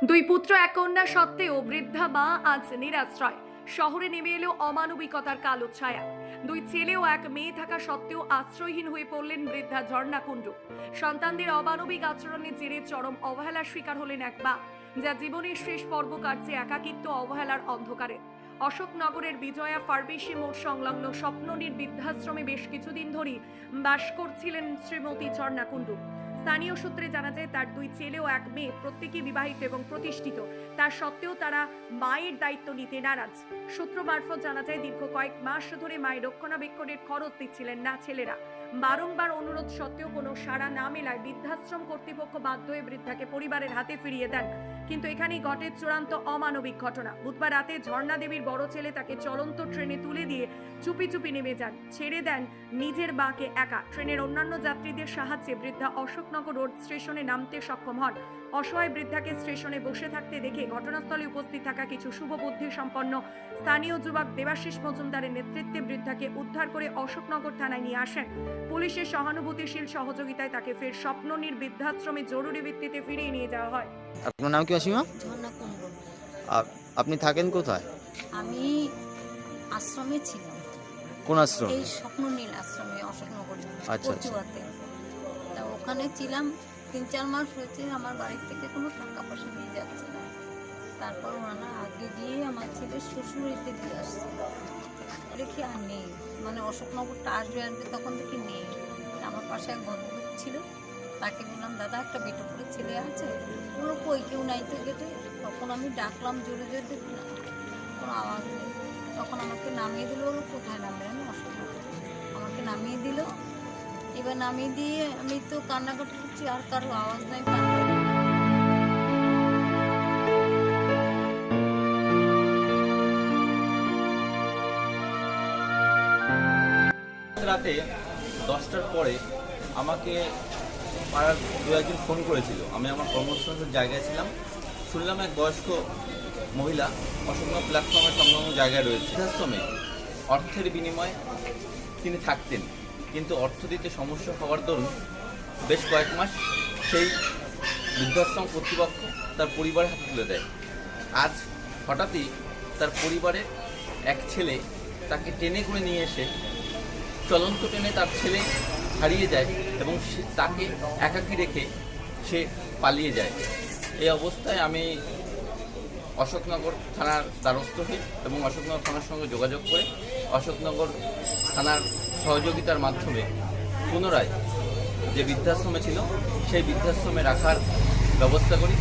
দুই পুত্র এক কন্যা সত্ত্বেও বৃদ্ধা মা আজ নিরাশ্রয়। শহরে নেমে এলো অমানবিকতার কালো ছায়া। দুই ছেলে ও এক মেয়ে থাকা সত্ত্বেও আশ্রয়হীন হয়ে পড়লেন বৃদ্ধা ঝর্ণা কুণ্ডু। সন্তানদের অমানবিক আচরণের জেরে চরম অবহেলার শিকার হলেন এক মা, যা জীবনের শেষ পর্ব কাটছে একাকিত্ব অবহেলার অন্ধকারে। অশোকনগরের বিজয়া ফার্মেসি মোড় সংলগ্ন স্বপ্ননীর বৃদ্ধাশ্রমে বেশ কিছুদিন ধরেই বাস করছিলেন শ্রীমতী ঝর্ণা কুণ্ডু। স্থানীয় সূত্রে জানা যায় তার দুই ছেলে ও এক মেয়ে প্রত্যেকেই বিবাহিত এবং প্রতিষ্ঠিত। তার সত্ত্বেও তারা মায়ের দায়িত্ব নিতে নারাজ। সূত্র মারফত জানা যায় দীর্ঘ কয়েক মাস ধরে মায়ের রক্ষণাবেক্ষণের খরচ দিচ্ছিলেন না ছেলেরা। বারংবার অনুরোধ সত্ত্বেও কোনো সাড়া না মেলায় বৃদ্ধাশ্রম কর্তৃপক্ষ বাধ্য হয়ে বৃদ্ধাকে পরিবারের হাতে ফিরিয়ে দেন। কিন্তু এখানেই ঘটে চূড়ান্ত অমানবিক ঘটনা। বুধবার রাতে ঝর্ণা দেবীর বড় ছেলে তাকে চলন্ত ট্রেনে তুলে দিয়ে চুপি চুপি নেমে যান, ছেড়ে দেন নিজের মাকে একা। ট্রেনের অন্যান্য যাত্রীদের সাহায্যে বৃদ্ধা অশোকনগর রোড স্টেশনে নামতে সক্ষম হন। অসহায় বৃদ্ধাকে স্টেশনে বসে থাকতে দেখে ঘটনাস্থলে উপস্থিত থাকা কিছু শুভবুদ্ধি সম্পন্ন স্থানীয় যুবক দেবাশিস মজুমদারের নেতৃত্বে বৃদ্ধাকে উদ্ধার করে অশোকনগর থানায় নিয়ে আসেন। পুলিশের সহানুভূতিশীল সহযোগিতায় তাকে ফের স্বপ্ননীর বৃদ্ধাশ্রমে জরুরি ভিত্তিতে ফিরিয়ে নিয়ে যাওয়া হয়। আপনার নাম কি অসীমা? ঝর্ণা কুণ্ডু। আপনি থাকেন কোথায়? আমি আশ্রমে ছিলাম। কোন আশ্রম? এই স্বপ্ননীল আশ্রমে অশোকনগরে আচ্ছা। কচুয়াতে। তা ওখানে ছিলাম 3-4 মাস হয়েছে। আমার বাড়ির থেকে কোনো টাকা পয়সা নিয়ে যাচ্ছে না। তারপর ওনারা আগে গিয়ে আমার ছেলের শ্বশুরবাড়িতে দিয়ে আসছে। দেখি আর নেই, মানে অশোকনগরটা আসবে তখন দেখি নেই। আমার পাশে এক ভদ্রলোক ছিল, তাকে বললাম দাদা একটা বেটো করে ছেলে আছে। বললো কই কেউ নাই তো গেটে। তখন আমি ডাকলাম জোরে জোরে, দেখি না কোনো আওয়াজ নেই। তখন আমাকে নামিয়ে দিল। বললো কোথায় নামবে? আমি অশোকনগর। আমাকে নামিয়ে দিল। এবার নামিয়ে দিয়ে আমি তো কান্নাকাটি করছি, আর কারো আওয়াজ নাই। রাতে 10টার পরে আমাকে পাড়ার দু একজন ফোন করেছিল। আমি আমার কর্মসংস্থানের জায়গায় ছিলাম। শুনলাম এক বয়স্ক মহিলা অশোকনগর প্ল্যাটফর্মের সংলগ্ন জায়গায় রয়েছে। বৃদ্ধাশ্রমে অর্থের বিনিময়ে তিনি থাকতেন, কিন্তু অর্থ দিতে সমস্যা হওয়ার দরুন বেশ কয়েক মাস সেই বৃদ্ধাশ্রম কর্তৃপক্ষ তার পরিবারের হাতে তুলে দেয়। আজ হঠাৎই তার পরিবারের এক ছেলে তাকে টেনে করে নিয়ে এসে চলন্ত ট্রেনে তার ছেলে হারিয়ে যায় এবং তাকে একাকী রেখে সে পালিয়ে যায়। এই অবস্থায় আমি অশোকনগর থানার দ্বারস্থ হই এবং অশোকনগর থানার সঙ্গে যোগাযোগ করে অশোকনগর থানার সহযোগিতার মাধ্যমে পুনরায় যে বৃদ্ধাশ্রমে ছিল সেই বৃদ্ধাশ্রমে রাখার ব্যবস্থা করি।